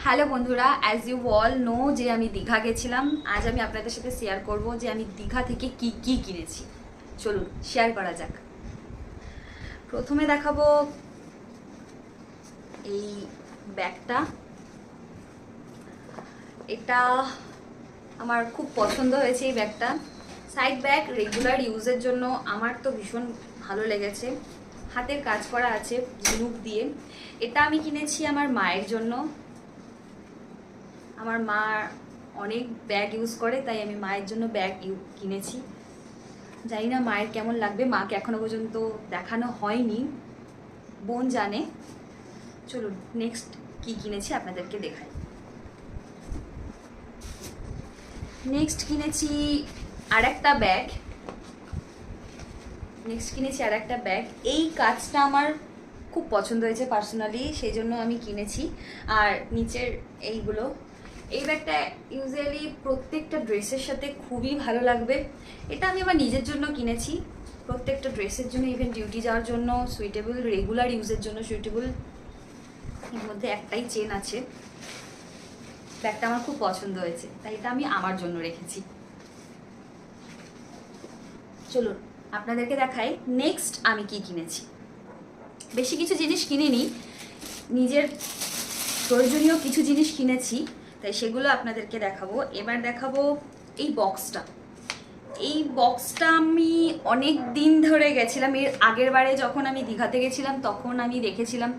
Hello বন্ধুরা, as you all know যে আমি দীঘা গেছিলাম। আজ আমি আপনাদের সাথে শেয়ার করব যে আমি দীঘা থেকে কি কি কিনেছি। চলুন শেয়ার করা যাক। প্রথমে দেখাবো এই ব্যাগটা। এটা আমার খুব পছন্দ হয়েছে এই ব্যাগটা। সাইড ব্যাগ, রেগুলার ইউজের জন্য আমার তো ভীষণ ভালো লেগেছে। হাতের কাজ করা আছে ঝিনুক দিয়ে। এটা আমি কিনেছি আমার মায়ের জন্য। আমার মা অনেক ব্যাগ ইউজ করে, তাই আমি মায়ের জন্য ব্যাগ কিনেছি। জানি না মায়ের কেমন লাগবে, মাকে এখনো পর্যন্ত দেখানো হয়নি, বোন জানে। চলুন নেক্সট কি কিনেছি আপনাদেরকে দেখাই। নেক্সট কিনেছি আর একটা ব্যাগ। এই কাজটা আমার খুব পছন্দ হয়েছে পার্সোনালি, সেই জন্য আমি কিনেছি। আর নিচের এইগুলো, এই ব্যাগটা ইউজুয়ালি প্রত্যেকটা ড্রেসের সাথে খুবই ভালো লাগবে। এটা আমি আমার নিজের জন্য কিনেছি, প্রত্যেকটা ড্রেসের জন্য, ইভেন ডিউটি যাওয়ার জন্য সুইটেবল, রেগুলার ইউজের জন্য সুইটেবল। এর মধ্যে একটাই চেন আছে। ব্যাগটা আমার খুব পছন্দ হয়েছে, তাই এটা আমি আমার জন্য রেখেছি। চলুন আপনাদেরকে দেখাই নেক্সট আমি কি কিনেছি। বেশি কিছু জিনিস কিনিনি, নিজের প্রয়োজনীয় কিছু জিনিস কিনেছি, তাই সেগুলো আপনাদেরকে দেখাবো। এবার দেখাবো এই বক্সটা। এই বক্সটা আমি অনেক দিন ধরে গেছিলাম, এর আগের বারে যখন আমি দীঘাতে গেছিলাম তখন আমি দেখেছিলাম।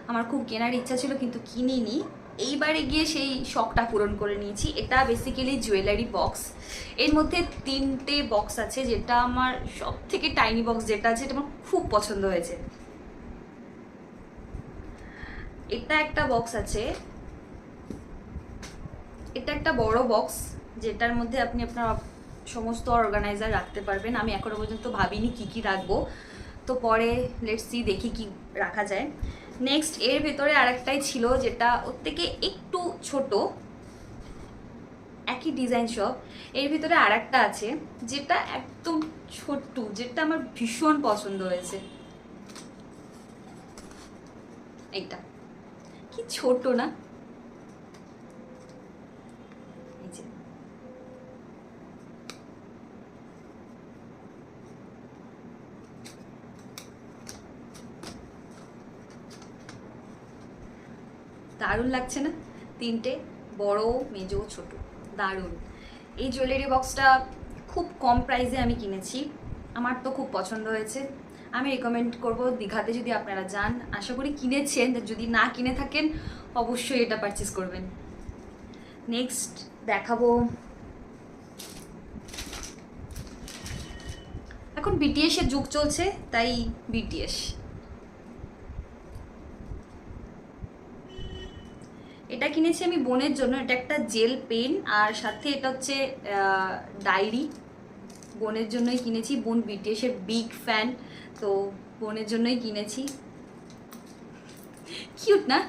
আমার খুব কেনার ইচ্ছা ছিল কিন্তু কিনিনি। এইবারে গিয়ে সেই শখটা পূরণ করে নিয়েছি। এটা বেসিক্যালি জুয়েলারি বক্স। এর মধ্যে 3টে বক্স আছে, যেটা আমার সব থেকে টাইনি বক্স যেটা আছে, এটা আমার খুব পছন্দ হয়েছে। এটা একটা বক্স আছে, এটা একটা বড় বক্স, যেটার মধ্যে আপনি আপনার সমস্ত অর্গানাইজার রাখতে পারবেন। আমি এখনো পর্যন্ত ভাবিনি কি কি রাখবো, তো পরে লেটস সি, দেখি কি রাখা যায়। নেক্সট এর ভেতরে আরেকটাই ছিল, যেটা ওর থেকে একটু ছোট, একই ডিজাইন সব। এর ভিতরে আরেকটা আছে যেটা একদম ছোট্ট, যেটা আমার ভীষণ পছন্দ হয়েছে। এইটা কি ছোট না? দারুণ লাগছে না? 3টে, বড়, মেজো, ছোট, দারুণ। এই জুয়েলারি বক্সটা খুব কম প্রাইসে আমি কিনেছি, আমার তো খুব পছন্দ হয়েছে। আমি রেকমেন্ড করব দীঘাতে যদি আপনারা যান, আশা করি কিনেছেন, যদি না কিনে থাকেন অবশ্যই এটা পারচেস করবেন। নেক্সট দেখাবো, এখন বিটিএস এর যুগ চলছে, তাই বিটিএস। এটা কিনেছি আমি বোনের জন্য। এটা একটা জেল পেন, আর সাথে এটা হচ্ছে ডায়েরি। বোনের জন্যই কিনেছি, বোন বিটিএস এর বিগ ফ্যান, তো বোনের জন্যই কিনেছি। কিউট না?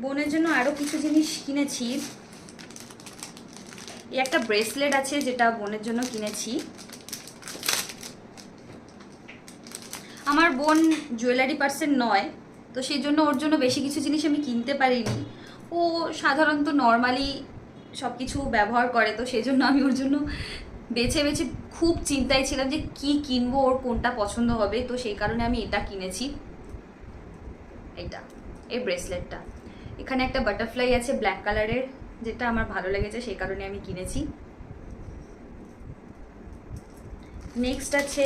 বোনের জন্য আরও কিছু জিনিস কিনেছি। এই একটা ব্রেসলেট আছে, যেটা বোনের জন্য কিনেছি। আমার বোন জুয়েলারি পার্সন নয়, তো সেই জন্য ওর জন্য বেশি কিছু জিনিস আমি কিনতে পারিনি। ও সাধারণত নর্মালি সব কিছু ব্যবহার করে, তো সেই জন্য আমি ওর জন্য বেছে বেছে খুব চিন্তায় ছিলাম যে কি কিনবো, ওর কোনটা পছন্দ হবে, তো সেই কারণে আমি এটা কিনেছি। এটা এই ব্রেসলেটটা, এখানে একটা বাটারফ্লাই আছে ব্ল্যাক কালারের, যেটা আমার ভালো লেগেছে, সেই কারণে আমি কিনেছি। নেক্সট আছে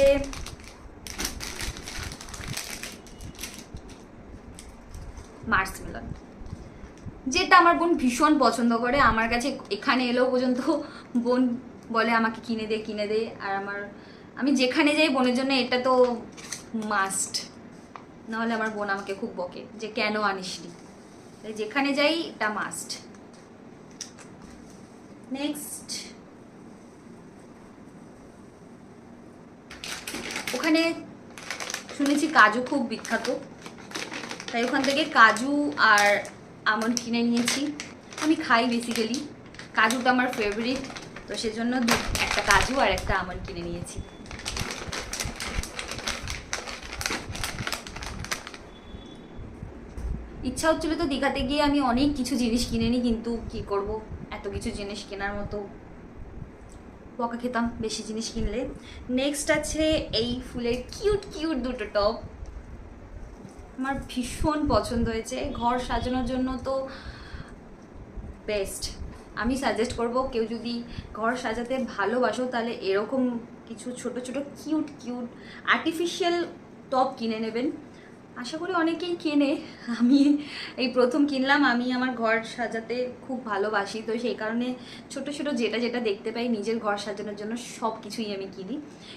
মার্সমেলন, যেটা আমার বোন ভীষণ পছন্দ করে। আমার কাছে এখানে এলেও পর্যন্ত বোন বলে আমাকে কিনে দে কিনে দে, আর আমি যেখানে যাই বোনের জন্য এটা তো মাস্ট, নাহলে আমার বোন আমাকে খুব বকে যে কেন আনিসনি। তাই যেখানে যাই এটা মাস্ট। নেক্সট ওখানে শুনেছি কাজু খুব বিখ্যাত, তাই ওখান থেকে কাজু আর আমন্ড কিনে নিয়েছি। আমি খাই বেসিক্যালি, কাজুটা আমার ফেভারিট, তো সেজন্য একটা কাজু আর একটা আমন্ড কিনে নিয়েছি। ইচ্ছা হচ্ছিলো তো দীঘাতে গিয়ে আমি অনেক কিছু জিনিস কিনে নিই, কিন্তু কি করব, এত কিছু জিনিস কেনার মতো বকা খেতাম বেশি জিনিস কিনলে। নেক্সট আছে এই ফুলের কিউট কিউট দুটো টপ, আমার ভীষণ পছন্দ হয়েছে। ঘর সাজানোর জন্য তো বেস্ট। আমি সাজেস্ট করব কেউ যদি ঘর সাজাতে ভালোবাসো তাহলে এরকম কিছু ছোট ছোট কিউট কিউট আর্টিফিশিয়াল টপ কিনে নেবেন। আশা করি অনেকেই কেনে, আমি এই প্রথম কিনলাম। আমি আমার ঘর সাজাতে খুব ভালোবাসি, তো সেই কারণে ছোট ছোট যেটা যেটা দেখতে পাই নিজের ঘর সাজানোর জন্য সব কিছুই আমি কিনি।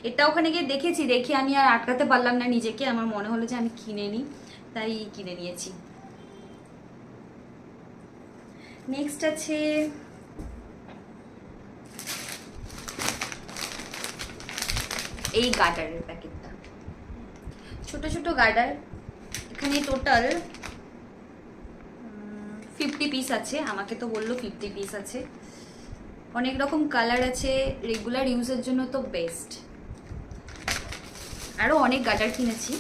এটা ওখানে গিয়ে দেখেছি, দেখে আমি আর আটকাতে পারলাম না নিজেকে, আমার মনে হলো যে আমি কিনে নিই, তাই কিনে নিয়েছি। নেক্সট আছে এই গার্ডারের প্যাকেটটা, ছোট ছোট গার্ডার। এখানে টোটাল 50 পিস আছে, আমাকে তো বললো 50 পিস আছে। অনেক রকম কালার আছে, রেগুলার ইউজের জন্য তো বেস্ট। আরও অনেক গার্ডার কিনেছি।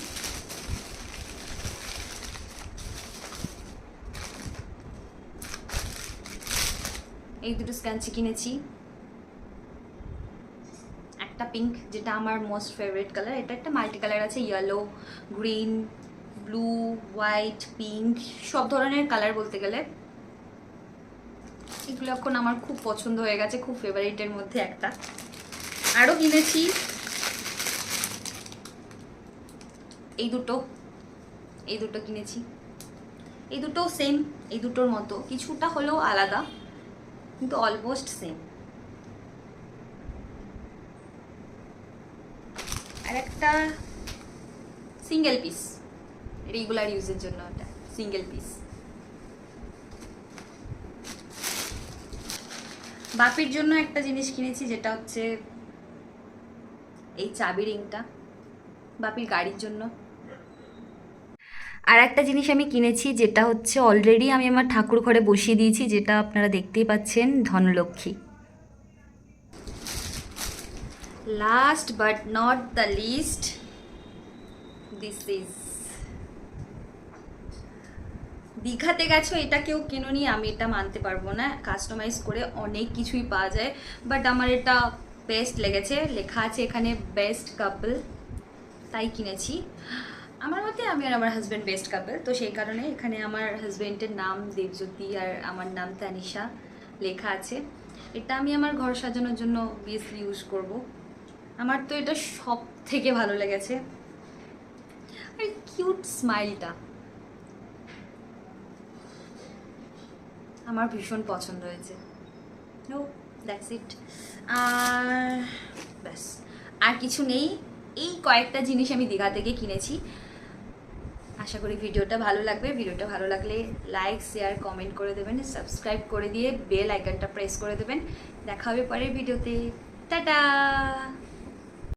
এই দুটো স্ক্যাঞ্চি কিনেছি, একটা পিঙ্ক যেটা আমার মোস্ট ফেভারিট কালার, এটা একটা মাল্টি কালার আছে, yellow, green, blue, white, pink, সব ধরনের কালার বলতে গেলে। এগুলো এখন আমার খুব পছন্দ হয়ে গেছে, খুব ফেভারিটের মধ্যে একটা। আরও কিনেছি এই দুটো কিনেছি। এই দুটো সেম, এই দুটোর মতো, কিছুটা হলেও আলাদা কিন্তু অলমোস্ট সেম। আর একটা সিঙ্গেল পিস, রেগুলার ইউজের জন্য একটা সিঙ্গেল পিস। বাপির জন্য একটা জিনিস কিনেছি, যেটা হচ্ছে এই চাবি রিংটা, বাপির গাড়ির জন্য। আর একটা জিনিস আমি কিনেছি, যেটা হচ্ছে অলরেডি আমি আমার ঠাকুর ঘরে বসিয়ে দিয়েছি, যেটা আপনারা দেখতেই পাচ্ছেন, Dhanlakshmi. Last but not the least, this is, দীঘাতে গেছো এটা কেউ কেননি আমি এটা মানতে পারবো না, কাস্টমাইজ করে অনেক কিছুই পাওয়া যায়, বাট আমার এটা বেস্ট লেগেছে। লেখা আছে এখানে বেস্ট কাপল, তাই কিনেছি। আমার মতে আমি আর আমার হাজব্যান্ড বেস্ট কাপল, তো সেই কারণে এখানে আমার হাজব্যান্ডের নাম দেবজ্যোতি আর আমার নাম তানিশা লেখা আছে। এটা আমি আমার ঘর সাজানোর জন্য বেশি ইউজ করব। আমার তো এটা সব থেকে ভালো লেগেছে, আর কিউট স্মাইলটা আমার ভীষণ পছন্দ হয়েছে। No, that's it. আর ব্যাস, আর কিছু নেই। এই কয়েকটা জিনিস আমি দীঘা থেকে কিনেছি। আশা করি ভিডিওটা ভালো লাগবে। ভিডিওটা ভালো লাগলে লাইক, শেয়ার, কমেন্ট করে দেবেন, সাবস্ক্রাইব করে দিয়ে বেল আইকনটা প্রেস করে দেবেন। দেখা হবে পরের ভিডিওতে। টাটা।